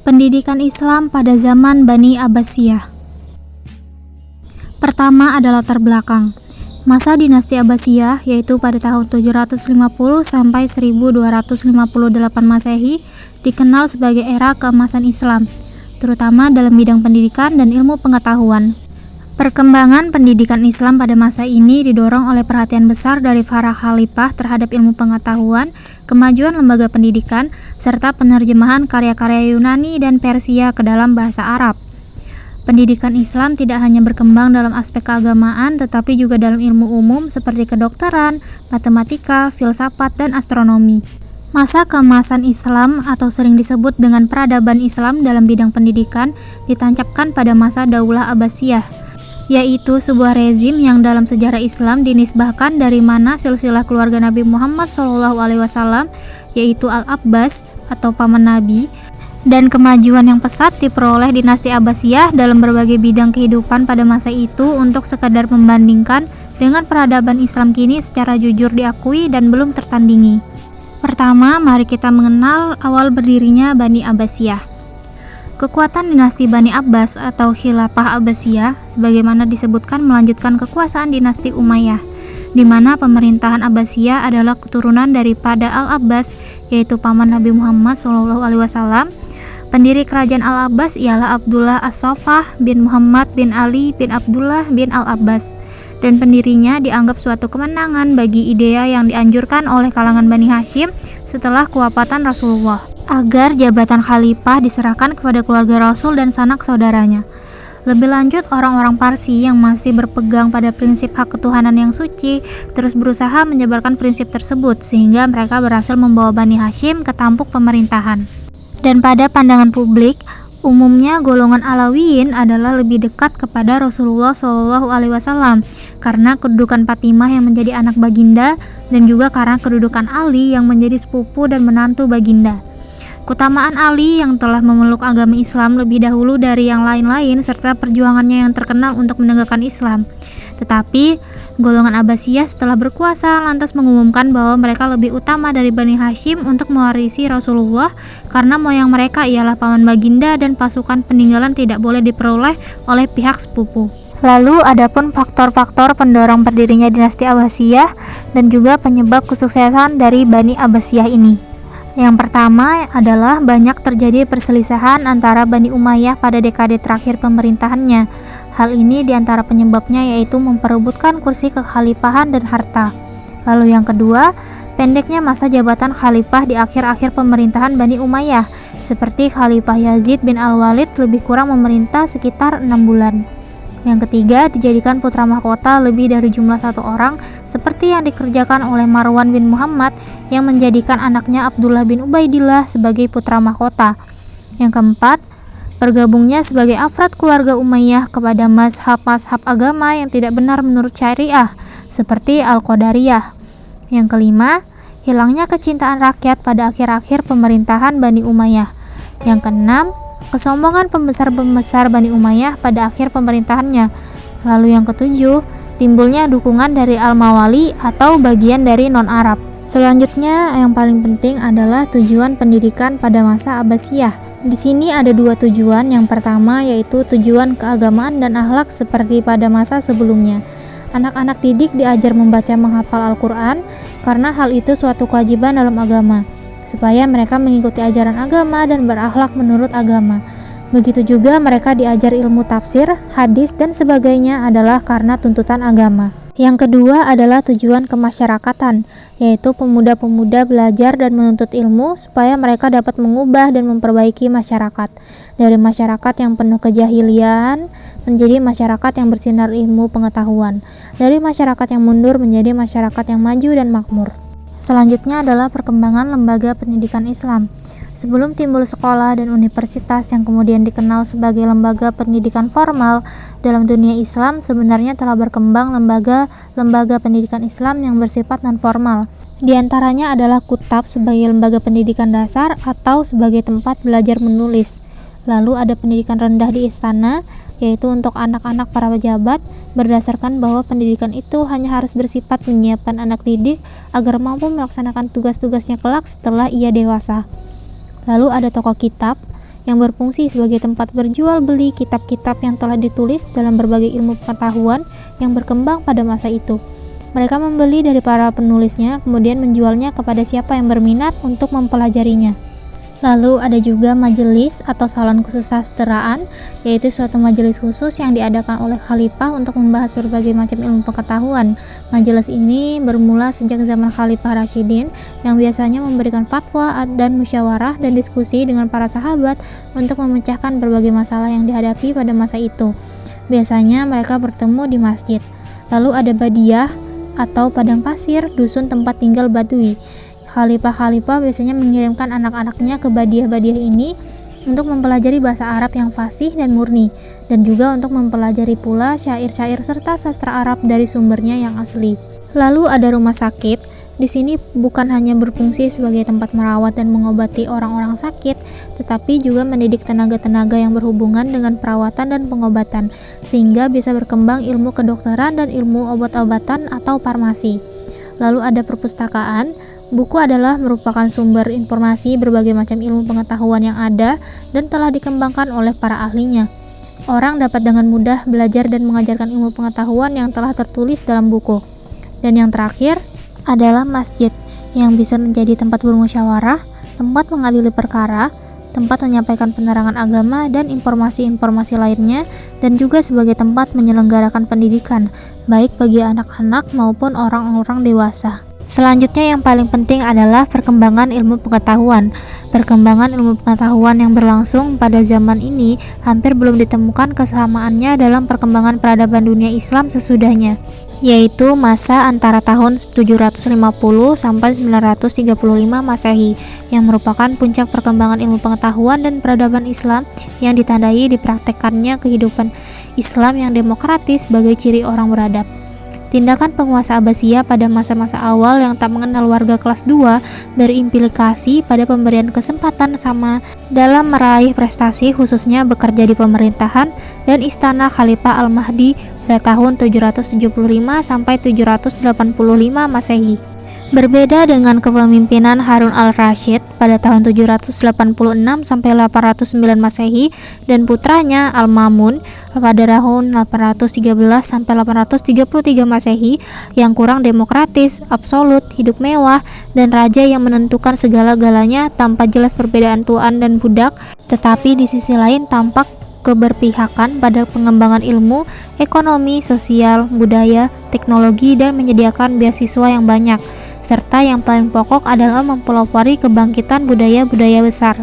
Pendidikan Islam pada zaman Bani Abbasiyah. Pertama adalah latar belakang. Masa dinasti Abbasiyah yaitu pada tahun 750 sampai 1258 Masehi dikenal sebagai era keemasan Islam, terutama dalam bidang pendidikan dan ilmu pengetahuan. Perkembangan pendidikan Islam pada masa ini didorong oleh perhatian besar dari para khalifah terhadap ilmu pengetahuan, kemajuan lembaga pendidikan, serta penerjemahan karya-karya Yunani dan Persia ke dalam bahasa Arab. Pendidikan Islam tidak hanya berkembang dalam aspek keagamaan, tetapi juga dalam ilmu umum seperti kedokteran, matematika, filsafat, dan astronomi. Masa keemasan Islam atau sering disebut dengan peradaban Islam dalam bidang pendidikan ditancapkan pada masa Daulah Abbasiyah, yaitu sebuah rezim yang dalam sejarah Islam dinisbahkan dari mana silsilah keluarga Nabi Muhammad SAW, yaitu Al-Abbas atau paman Nabi, dan kemajuan yang pesat diperoleh dinasti Abbasiyah dalam berbagai bidang kehidupan pada masa itu untuk sekadar membandingkan dengan peradaban Islam kini secara jujur diakui dan belum tertandingi. Pertama, mari kita mengenal awal berdirinya Bani Abbasiyah. Kekuatan dinasti Bani Abbas atau Khilafah Abbasiyah sebagaimana disebutkan melanjutkan kekuasaan dinasti Umayyah, di mana pemerintahan Abbasiyah adalah keturunan daripada Al-Abbas, yaitu paman Nabi Muhammad SAW. Pendiri kerajaan Al-Abbas ialah Abdullah As-Saffah bin Muhammad bin Ali bin Abdullah bin Al-Abbas, dan pendirinya dianggap suatu kemenangan bagi idea yang dianjurkan oleh kalangan Bani Hashim setelah kewafatan Rasulullah, agar jabatan khalifah diserahkan kepada keluarga Rasul dan sanak saudaranya. Lebih lanjut, orang-orang Parsi yang masih berpegang pada prinsip hak ketuhanan yang suci terus berusaha menyebarkan prinsip tersebut sehingga mereka berhasil membawa Bani Hashim ke tampuk pemerintahan. Dan pada pandangan publik, umumnya golongan Alawiyin adalah lebih dekat kepada Rasulullah SAW karena kedudukan Fatimah yang menjadi anak baginda dan juga karena kedudukan Ali yang menjadi sepupu dan menantu baginda. Keutamaan Ali yang telah memeluk agama Islam lebih dahulu dari yang lain-lain serta perjuangannya yang terkenal untuk menegakkan Islam. Tetapi, golongan Abbasiyah setelah berkuasa lantas mengumumkan bahwa mereka lebih utama dari Bani Hashim untuk mewarisi Rasulullah karena moyang mereka ialah paman baginda dan pasukan peninggalan tidak boleh diperoleh oleh pihak sepupu. Lalu adapun faktor-faktor pendorong berdirinya dinasti Abbasiyah dan juga penyebab kesuksesan dari Bani Abbasiyah ini. Yang pertama adalah banyak terjadi perselisihan antara Bani Umayyah pada dekade terakhir pemerintahannya. Hal ini diantara penyebabnya yaitu memperebutkan kursi kekhalifahan dan harta. Lalu yang kedua, pendeknya masa jabatan khalifah di akhir-akhir pemerintahan Bani Umayyah, seperti Khalifah Yazid bin Al-Walid lebih kurang memerintah sekitar 6 bulan. Yang ketiga, dijadikan putra mahkota lebih dari jumlah 1 orang, seperti yang dikerjakan oleh Marwan bin Muhammad yang menjadikan anaknya Abdullah bin Ubaidillah sebagai putra mahkota. Yang keempat, bergabungnya sebagai afrad keluarga Umayyah kepada mazhab-mazhab agama yang tidak benar menurut syariah, seperti Al-Qadariyah. Yang kelima, hilangnya kecintaan rakyat pada akhir-akhir pemerintahan Bani Umayyah. Yang keenam, kesombongan pembesar-pembesar Bani Umayyah pada akhir pemerintahannya. Lalu yang ketujuh, timbulnya dukungan dari Al-Mawali atau bagian dari non-Arab. Selanjutnya, yang paling penting adalah tujuan pendidikan pada masa Abbasiyah. Di sini ada 2 tujuan. Yang pertama yaitu tujuan keagamaan dan akhlak seperti pada masa sebelumnya. Anak-anak didik diajar membaca menghafal Al-Quran karena hal itu suatu kewajiban dalam agama, supaya mereka mengikuti ajaran agama dan berakhlak menurut agama. Begitu juga mereka diajar ilmu tafsir, hadis, dan sebagainya adalah karena tuntutan agama. Yang kedua adalah tujuan kemasyarakatan, yaitu pemuda-pemuda belajar dan menuntut ilmu supaya mereka dapat mengubah dan memperbaiki masyarakat dari masyarakat yang penuh kejahilian menjadi masyarakat yang bersinar ilmu pengetahuan, dari masyarakat yang mundur menjadi masyarakat yang maju dan makmur. Selanjutnya adalah perkembangan lembaga pendidikan Islam. Sebelum timbul sekolah dan universitas yang kemudian dikenal sebagai lembaga pendidikan formal, dalam dunia Islam sebenarnya telah berkembang lembaga pendidikan Islam yang bersifat non-formal. Di antaranya adalah kutab sebagai lembaga pendidikan dasar atau sebagai tempat belajar menulis. Lalu ada pendidikan rendah di istana, yaitu untuk anak-anak para pejabat, berdasarkan bahwa pendidikan itu hanya harus bersifat menyiapkan anak didik agar mampu melaksanakan tugas-tugasnya kelak setelah ia dewasa. Lalu ada toko kitab, yang berfungsi sebagai tempat berjual beli kitab-kitab yang telah ditulis dalam berbagai ilmu pengetahuan yang berkembang pada masa itu. Mereka membeli dari para penulisnya, kemudian menjualnya kepada siapa yang berminat untuk mempelajarinya. Lalu ada juga majelis atau salon kesusasteraan, yaitu suatu majelis khusus yang diadakan oleh khalifah untuk membahas berbagai macam ilmu pengetahuan. Majelis ini bermula sejak zaman Khalifah Rasyidin, yang biasanya memberikan fatwa dan musyawarah dan diskusi dengan para sahabat untuk memecahkan berbagai masalah yang dihadapi pada masa itu. Biasanya mereka bertemu di masjid. Lalu ada badiyah atau padang pasir, dusun tempat tinggal Badui. Khalifah-khalifah biasanya mengirimkan anak-anaknya ke badiah-badiah ini untuk mempelajari bahasa Arab yang fasih dan murni, dan juga untuk mempelajari pula syair-syair serta sastra Arab dari sumbernya yang asli. Lalu ada rumah sakit. Di sini bukan hanya berfungsi sebagai tempat merawat dan mengobati orang-orang sakit, tetapi juga mendidik tenaga-tenaga yang berhubungan dengan perawatan dan pengobatan, sehingga bisa berkembang ilmu kedokteran dan ilmu obat-obatan atau farmasi. Lalu ada perpustakaan. Buku adalah merupakan sumber informasi berbagai macam ilmu pengetahuan yang ada dan telah dikembangkan oleh para ahlinya. Orang dapat dengan mudah belajar dan mengajarkan ilmu pengetahuan yang telah tertulis dalam buku. Dan yang terakhir adalah masjid, yang bisa menjadi tempat bermusyawarah, tempat mengadili perkara, tempat menyampaikan penerangan agama dan informasi-informasi lainnya, dan juga sebagai tempat menyelenggarakan pendidikan, baik bagi anak-anak maupun orang-orang dewasa. Selanjutnya yang paling penting adalah perkembangan ilmu pengetahuan. Perkembangan ilmu pengetahuan yang berlangsung pada zaman ini hampir belum ditemukan kesamaannya dalam perkembangan peradaban dunia Islam sesudahnya, yaitu masa antara tahun 750 sampai 935 Masehi, yang merupakan puncak perkembangan ilmu pengetahuan dan peradaban Islam yang ditandai dipraktekkannya kehidupan Islam yang demokratis sebagai ciri orang beradab. Tindakan penguasa Abbasiyah pada masa-masa awal yang tak mengenal warga kelas 2 berimplikasi pada pemberian kesempatan sama dalam meraih prestasi, khususnya bekerja di pemerintahan dan istana Khalifah Al-Mahdi pada tahun 775 sampai 785 Masehi. Berbeda dengan kepemimpinan Harun al-Rasyid pada tahun 786 sampai 809 Masehi dan putranya Al-Mamun pada tahun 813 sampai 833 Masehi yang kurang demokratis, absolut, hidup mewah, dan raja yang menentukan segala-galanya tanpa jelas perbedaan tuan dan budak, tetapi di sisi lain tampak keberpihakan pada pengembangan ilmu, ekonomi, sosial, budaya, teknologi, dan menyediakan beasiswa yang banyak, serta yang paling pokok adalah mempelopori kebangkitan budaya-budaya besar.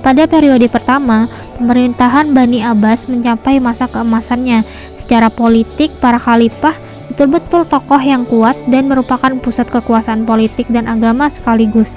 Pada periode pertama, pemerintahan Bani Abbas mencapai masa keemasannya. Secara politik, para khalifah betul-betul tokoh yang kuat dan merupakan pusat kekuasaan politik dan agama sekaligus.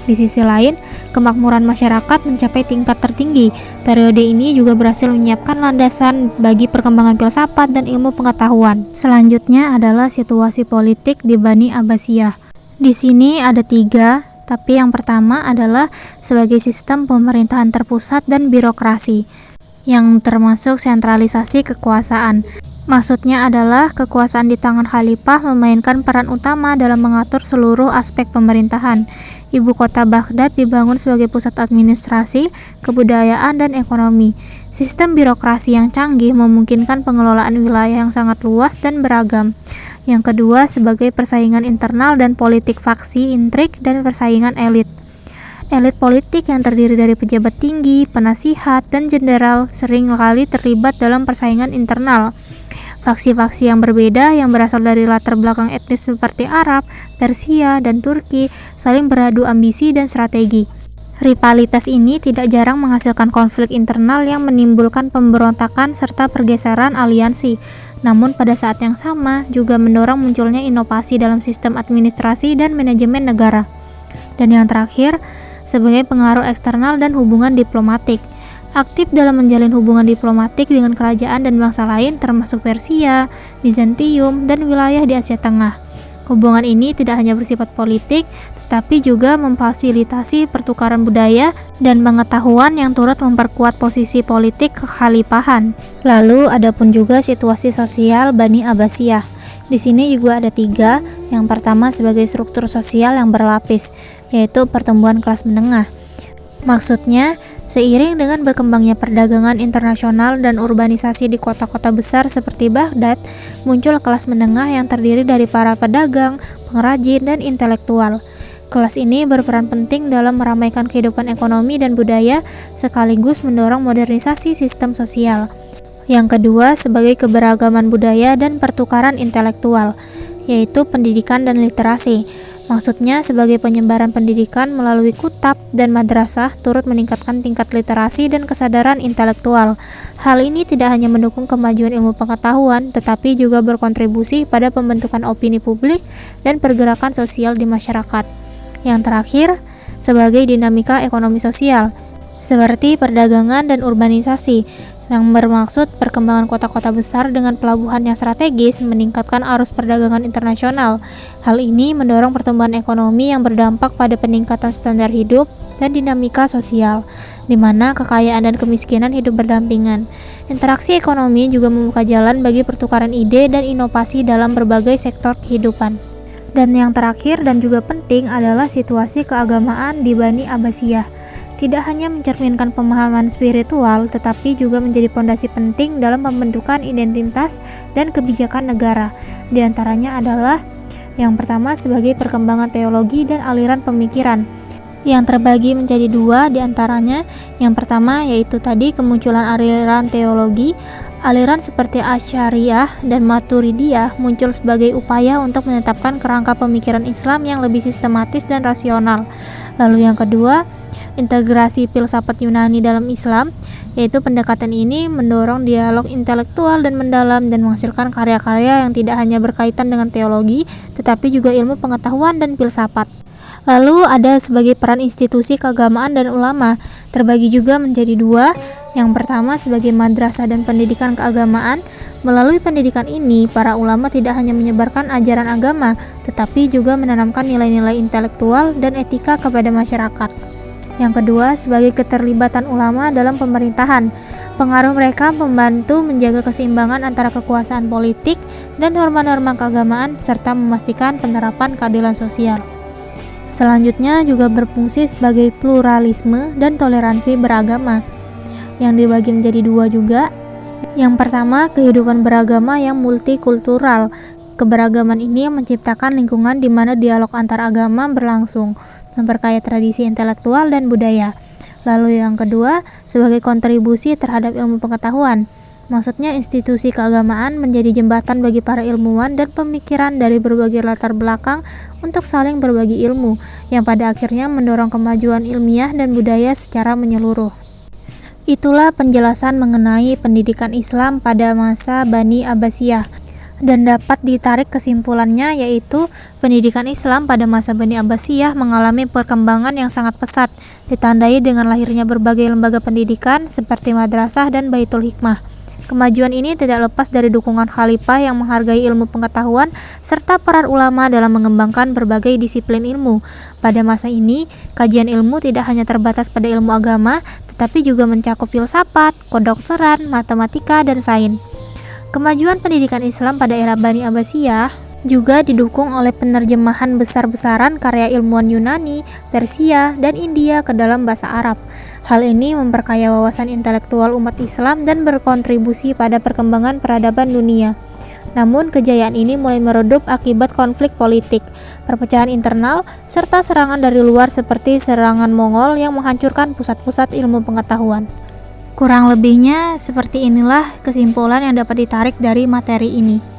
Di sisi lain, kemakmuran masyarakat mencapai tingkat tertinggi. Periode ini juga berhasil menyiapkan landasan bagi perkembangan filsafat dan ilmu pengetahuan. Selanjutnya adalah situasi politik di Bani Abbasiyah. Di sini ada 3, tapi yang pertama adalah sebagai sistem pemerintahan terpusat dan birokrasi, yang termasuk sentralisasi kekuasaan. Maksudnya adalah kekuasaan di tangan khalifah memainkan peran utama dalam mengatur seluruh aspek pemerintahan. Ibu kota Baghdad dibangun sebagai pusat administrasi, kebudayaan, dan ekonomi. Sistem birokrasi yang canggih memungkinkan pengelolaan wilayah yang sangat luas dan beragam. Yang kedua, sebagai persaingan internal dan politik faksi, intrik, dan persaingan elit. Elit politik yang terdiri dari pejabat tinggi, penasihat, dan jenderal sering kali terlibat dalam persaingan internal. Faksi-faksi yang berbeda yang berasal dari latar belakang etnis seperti Arab, Persia, dan Turki saling beradu ambisi dan strategi. Rivalitas ini tidak jarang menghasilkan konflik internal yang menimbulkan pemberontakan serta pergeseran aliansi. Namun pada saat yang sama juga mendorong munculnya inovasi dalam sistem administrasi dan manajemen negara. Dan yang terakhir, sebagai pengaruh eksternal dan hubungan diplomatik. Aktif dalam menjalin hubungan diplomatik dengan kerajaan dan bangsa lain termasuk Persia, Bizantium, dan wilayah di Asia Tengah. Hubungan ini tidak hanya bersifat politik, tetapi juga memfasilitasi pertukaran budaya dan pengetahuan yang turut memperkuat posisi politik kekhalifahan. Lalu ada pun juga situasi sosial Bani Abbasiyah. Di sini juga ada 3. Yang pertama sebagai struktur sosial yang berlapis, yaitu pertumbuhan kelas menengah. Maksudnya, Seiring dengan berkembangnya perdagangan internasional dan urbanisasi di kota-kota besar seperti Baghdad, muncul kelas menengah yang terdiri dari para pedagang, pengrajin, dan intelektual. Kelas ini berperan penting dalam meramaikan kehidupan ekonomi dan budaya, sekaligus mendorong modernisasi sistem sosial. Yang kedua, sebagai keberagaman budaya dan pertukaran intelektual, yaitu pendidikan dan literasi. Maksudnya, sebagai penyebaran pendidikan melalui kutab dan madrasah turut meningkatkan tingkat literasi dan kesadaran intelektual. Hal ini tidak hanya mendukung kemajuan ilmu pengetahuan, tetapi juga berkontribusi pada pembentukan opini publik dan pergerakan sosial di masyarakat. Yang terakhir, sebagai dinamika ekonomi sosial, seperti perdagangan dan urbanisasi, yang bermaksud perkembangan kota-kota besar dengan pelabuhan yang strategis meningkatkan arus perdagangan internasional. Hal ini mendorong pertumbuhan ekonomi yang berdampak pada peningkatan standar hidup dan dinamika sosial, di mana kekayaan dan kemiskinan hidup berdampingan. Interaksi ekonomi juga membuka jalan bagi pertukaran ide dan inovasi dalam berbagai sektor kehidupan. Dan yang terakhir dan juga penting adalah situasi keagamaan di Bani Abbasiyah. Tidak hanya mencerminkan pemahaman spiritual, tetapi juga menjadi pondasi penting dalam pembentukan identitas dan kebijakan negara. Di antaranya adalah yang pertama sebagai perkembangan teologi dan aliran pemikiran, yang terbagi menjadi dua di antaranya. Yang pertama yaitu tadi kemunculan aliran teologi. Aliran seperti Asy'ariyah dan Maturidiyah muncul sebagai upaya untuk menetapkan kerangka pemikiran Islam yang lebih sistematis dan rasional. Lalu yang kedua, integrasi filsafat Yunani dalam Islam, yaitu pendekatan ini mendorong dialog intelektual dan mendalam dan menghasilkan karya-karya yang tidak hanya berkaitan dengan teologi, tetapi juga ilmu pengetahuan dan filsafat. Lalu ada sebagai peran institusi keagamaan dan ulama, terbagi juga menjadi dua. Yang pertama sebagai madrasah dan pendidikan keagamaan. Melalui pendidikan ini, para ulama tidak hanya menyebarkan ajaran agama, tetapi juga menanamkan nilai-nilai intelektual dan etika kepada masyarakat. Yang kedua, sebagai keterlibatan ulama dalam pemerintahan. Pengaruh mereka membantu menjaga keseimbangan antara kekuasaan politik dan norma-norma keagamaan serta memastikan penerapan keadilan sosial. Selanjutnya juga berfungsi sebagai pluralisme dan toleransi beragama, yang dibagi menjadi dua juga. Yang pertama, kehidupan beragama yang multikultural. Keberagaman ini menciptakan lingkungan di mana dialog antar agama berlangsung, memperkaya tradisi intelektual dan budaya. Lalu yang kedua, sebagai kontribusi terhadap ilmu pengetahuan. Maksudnya institusi keagamaan menjadi jembatan bagi para ilmuwan dan pemikiran dari berbagai latar belakang untuk saling berbagi ilmu, yang pada akhirnya mendorong kemajuan ilmiah dan budaya secara menyeluruh. Itulah penjelasan mengenai pendidikan Islam pada masa Bani Abbasiyah. Dan dapat ditarik kesimpulannya, yaitu pendidikan Islam pada masa Bani Abbasiyah mengalami perkembangan yang sangat pesat, ditandai dengan lahirnya berbagai lembaga pendidikan seperti madrasah dan baitul hikmah. Kemajuan ini tidak lepas dari dukungan khalifah yang menghargai ilmu pengetahuan serta peran ulama dalam mengembangkan berbagai disiplin ilmu. Pada masa ini, kajian ilmu tidak hanya terbatas pada ilmu agama, tetapi juga mencakup filsafat, kedokteran, matematika, dan sains. Kemajuan pendidikan Islam pada era Bani Abbasiyah juga didukung oleh penerjemahan besar-besaran karya ilmuwan Yunani, Persia, dan India ke dalam bahasa Arab. Hal ini memperkaya wawasan intelektual umat Islam dan berkontribusi pada perkembangan peradaban dunia. Namun, kejayaan ini mulai meredup akibat konflik politik, perpecahan internal, serta serangan dari luar seperti serangan Mongol yang menghancurkan pusat-pusat ilmu pengetahuan. Kurang lebihnya, seperti inilah kesimpulan yang dapat ditarik dari materi ini.